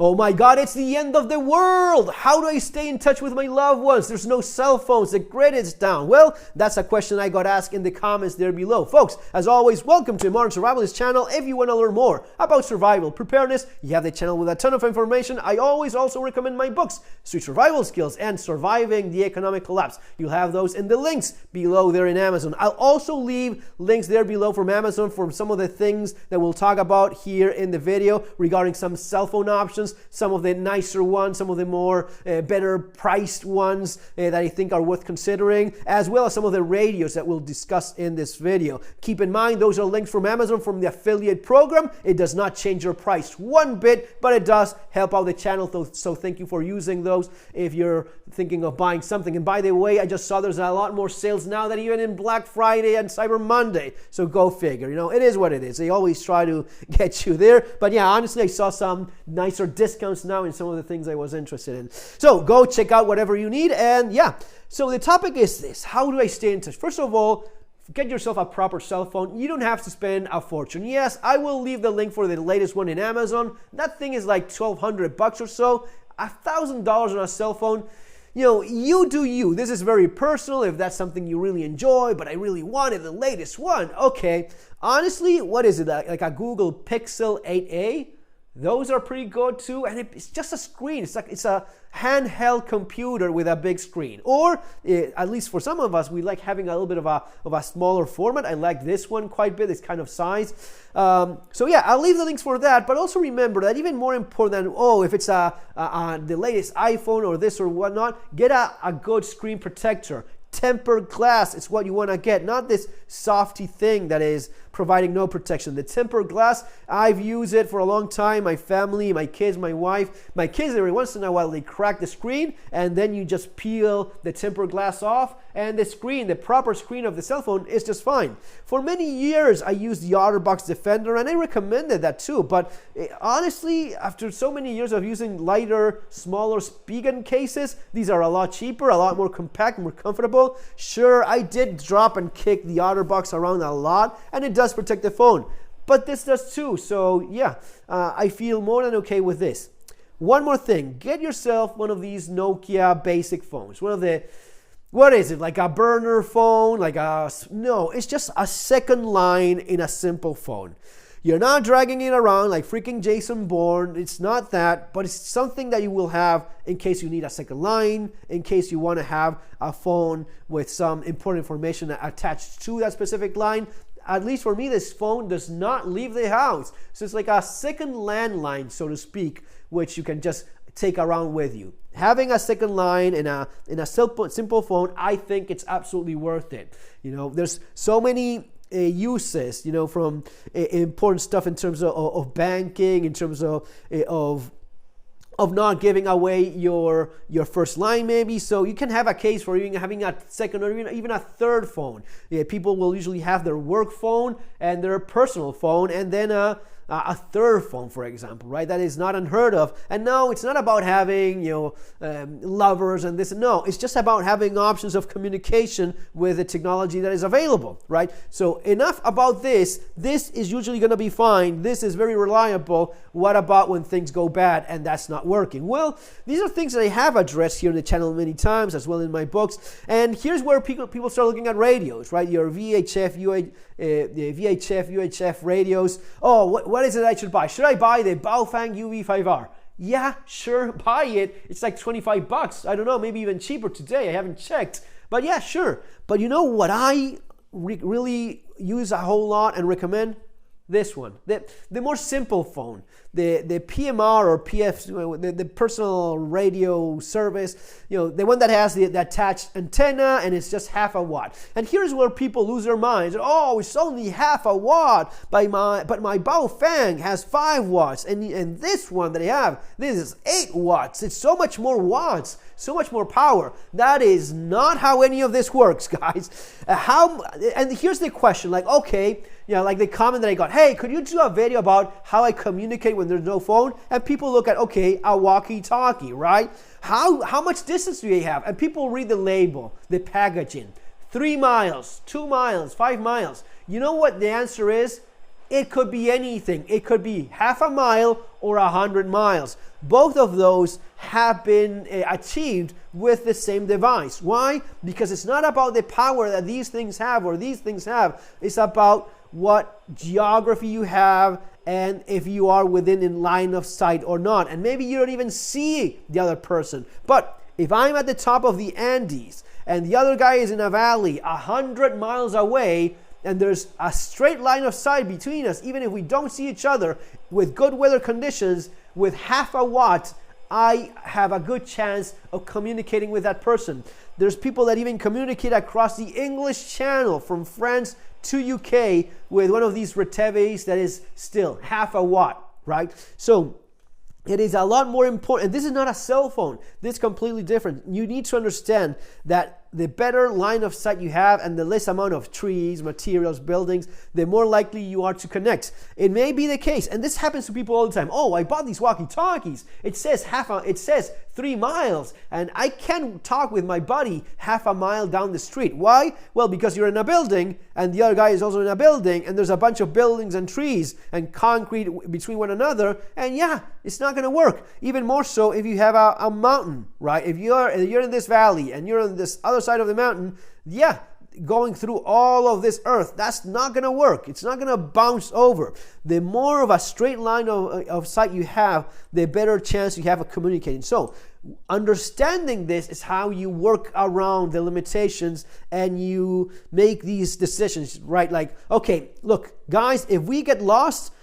Oh my God, it's the end of the world. How do I stay in touch with my loved ones? There's no cell phones. The grid is down. Well, that's a question I got asked in the comments there below. Folks, as always, welcome to Modern Survivalist channel. If you want to learn more about survival preparedness, you have the channel with a ton of information. I always also recommend my books, Street Survival Skills and Surviving the Economic Collapse. You'll have those in the links below there in Amazon. I'll also leave links there below from Amazon for some of the things that we'll talk about here in the video regarding some cell phone options, some of the nicer ones, some of the more better priced ones that I think are worth considering, as well as some of the radios that we'll discuss in this video. Keep in mind, those are links from Amazon from the affiliate program. It does not change your price one bit, but it does help out the channel. So thank you for using those if you're thinking of buying something. And by the way, I just saw there's a lot more sales now than even in Black Friday and Cyber Monday. So go figure. You know, it is what it is. They always try to get you there. But yeah, honestly, I saw some nicer discounts now in some of the things I was interested in. So go check out whatever you need. And yeah, so the topic is this: how do I stay in touch? First of all, get yourself a proper cell phone. You don't have to spend a fortune. Yes, I will leave the link for the latest one in Amazon. That thing is like $1,200 or so. $1,000 on a cell phone. You know, you do you. This is very personal if that's something you really enjoy, but I really wanted the latest one. Okay. Honestly, what is it? Like a Google Pixel 8a? Those are pretty good too, and it's just a screen. It's a handheld computer with a big screen. Or at least for some of us, we like having a little bit of a smaller format. I like this one quite a bit. This kind of size. So yeah, I'll leave the links for that. But also remember that even more important than if it's the latest iPhone or this or whatnot, get a good screen protector. Tempered glass is what you want to get, not this softy thing that is providing no protection. The tempered glass, I've used it for a long time. My family, my kids, my wife. My kids, every once in a while, they crack the screen, and then you just peel the tempered glass off, and the screen, the proper screen of the cell phone, is just fine. For many years, I used the OtterBox Defender, and I recommended that too. But honestly, after so many years of using lighter, smaller Spigen cases, these are a lot cheaper, a lot more compact, more comfortable. Sure, I did drop and kick the OtterBox around a lot, and it does protect the phone, but this does too. So yeah, I feel more than okay with this. One more thing, get yourself one of these Nokia basic phones. One of the, what is it, like a burner phone, no, it's just a second line in a simple phone. You're not dragging it around like freaking Jason Bourne. It's not that, but it's something that you will have in case you need a second line, in case you want to have a phone with some important information attached to that specific line. At least for me, this phone does not leave the house. So it's like a second landline, so to speak, which you can just take around with you. Having a second line in a simple phone, I think it's absolutely worth it. You know, there's so many uses, you know, from important stuff in terms of banking, in terms of not giving away your first line maybe. So you can have a case for even having a second or even a third phone. Yeah, people will usually have their work phone and their personal phone, and then a third phone, for example, right? That is not unheard of. And no, it's not about having, lovers and this. No, it's just about having options of communication with the technology that is available, right? So enough about this. This is usually going to be fine. This is very reliable. What about when things go bad and that's not working? Well, these are things that I have addressed here in the channel many times, as well in my books. And here's where people start looking at radios, right? Your VHF, UHF radios. Oh, what is it I should buy? Should I buy the Baofeng UV5R? Yeah, sure, buy it. It's like $25. I don't know, maybe even cheaper today. I haven't checked. But yeah, sure. But you know what I really use a whole lot and recommend? This one, the more simple phone, the PMR or PF, the personal radio service, the one that has the attached antenna and it's just half a watt. And here's where people lose their minds. Oh, it's only half a watt, but my Baofeng has 5 watts, and this one that I have, this is 8 watts. It's so much more watts, so much more power. That is not how any of this works, guys. And here's the question, like, okay, like the comment that I got, hey, could you do a video about how I communicate when there's no phone? And people look at, okay, a walkie-talkie, right? How much distance do they have? And people read the label, the packaging. 3 miles, 2 miles, 5 miles. You know what the answer is? It could be anything. It could be half a mile or 100 miles. both of those have been achieved with the same device. Why? Because it's not about the power that these things have or these things have. It's about what geography you have and if you are within in line of sight or not. And maybe you don't even see the other person. But if I'm at the top of the Andes and the other guy is in a valley 100 miles away, and there's a straight line of sight between us, even if we don't see each other, with good weather conditions, with half a watt, I have a good chance of communicating with that person. There's people that even communicate across the English Channel from France to UK with one of these reteves that is still half a watt, right? So it is a lot more important. And this is not a cell phone. This is completely different. You need to understand that the better line of sight you have and the less amount of trees, materials, buildings, the more likely you are to connect. It may be the case, and this happens to people all the time. Oh, I bought these walkie-talkies. It says 3 miles, and I can talk with my buddy half a mile down the street. Why? Well, because you're in a building, and the other guy is also in a building, and there's a bunch of buildings and trees and concrete between one another, and yeah, it's not going to work. Even more so if you have a mountain, right? If you're in this valley and you're on this other side of the mountain, yeah, going through all of this earth, that's not going to work. It's not going to bounce over. The more of a straight line of sight you have, the better chance you have of communicating. So understanding this is how you work around the limitations and you make these decisions, right? Like, okay, look, guys, if we get lost,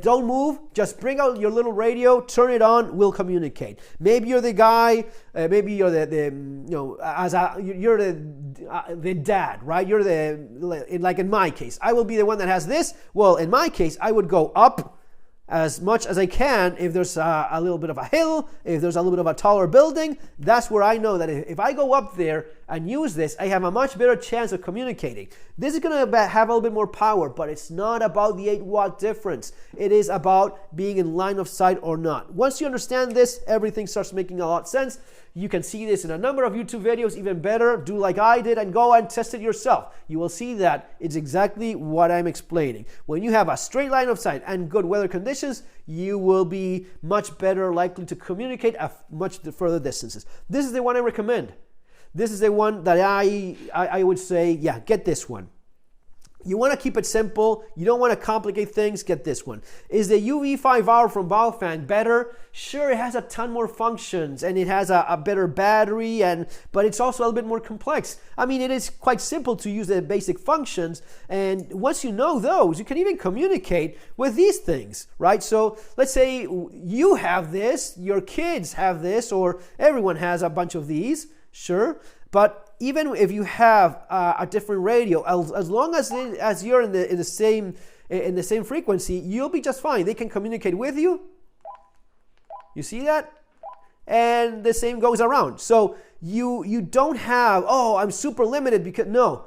don't move. Just bring out your little radio, turn it on. We'll communicate. Maybe you're the guy. Maybe you're you're the dad, right? You're like in my case, I will be the one that has this. Well, in my case, I would go up as much as I can. If there's a little bit of a hill, if there's a little bit of a taller building, that's where I know that if I go up there and use this, I have a much better chance of communicating. This is going to have a little bit more power, but it's not about the 8-watt difference. It is about being in line of sight or not. Once you understand this, everything starts making a lot of sense. You can see this in a number of YouTube videos. Even better, do like I did and go and test it yourself. You will see that it's exactly what I'm explaining. When you have a straight line of sight and good weather conditions, you will be much better likely to communicate at much further distances. This is the one I recommend. This is the one that I would say, yeah, get this one. You want to keep it simple. You don't want to complicate things. Get this one. Is the UV5R from Baofeng better? Sure, it has a ton more functions and it has a better battery, but it's also a little bit more complex. I mean, it is quite simple to use the basic functions, and once you know those, you can even communicate with these things, right? So let's say you have this, your kids have this, or everyone has a bunch of these, sure, but even if you have a different radio, as long as you're in the same frequency, you'll be just fine. They can communicate with you. You see that? And the same goes around. So you don't have, oh, I'm super limited, because no,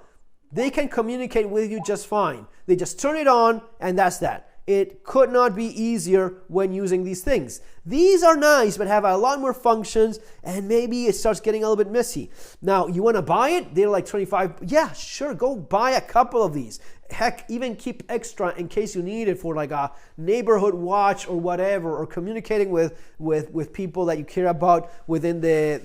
they can communicate with you just fine. They just turn it on and that's that. It could not be easier when using these things. These are nice, but have a lot more functions, and maybe it starts getting a little bit messy. Now, you want to buy it? They're like 25. Yeah, sure, go buy a couple of these. Heck, even keep extra in case you need it for like a neighborhood watch or whatever, or communicating with people that you care about within the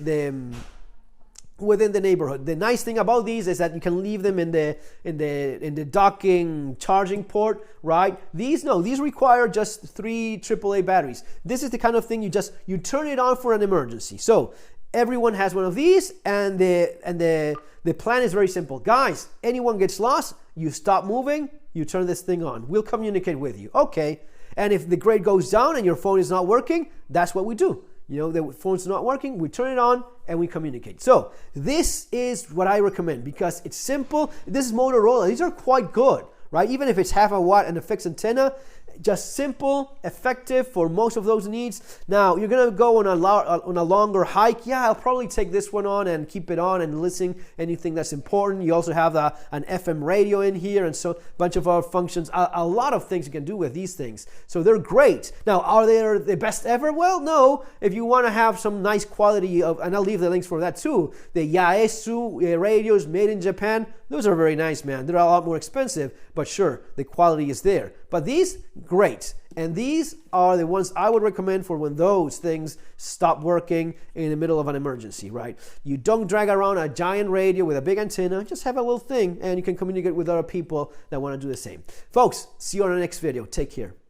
neighborhood. The nice thing about these is that you can leave them in the docking charging port, right? These require just 3 AAA batteries. This is the kind of thing you turn it on for an emergency. So everyone has one of these, and the plan is very simple. Guys, anyone gets lost, you stop moving, you turn this thing on. We'll communicate with you. Okay. And if the grade goes down and your phone is not working, that's what we do. You know, the phone's not working, we turn it on and we communicate. So this is what I recommend because it's simple. This is Motorola. These are quite good, right? Even if it's half a watt and a fixed antenna, just simple, effective for most of those needs. Now, you're going to go on a longer hike. Yeah, I'll probably take this one on and keep it on and listen anything that's important. You also have an FM radio in here, and so a bunch of other functions. A lot of things you can do with these things. So they're great. Now, are they the best ever? Well, no. If you want to have some nice quality of, and I'll leave the links for that too, the Yaesu radios made in Japan, those are very nice, man. They're a lot more expensive, but sure, the quality is there. But these, great. And these are the ones I would recommend for when those things stop working in the middle of an emergency, right? You don't drag around a giant radio with a big antenna. Just have a little thing and you can communicate with other people that want to do the same. Folks, see you on the next video. Take care.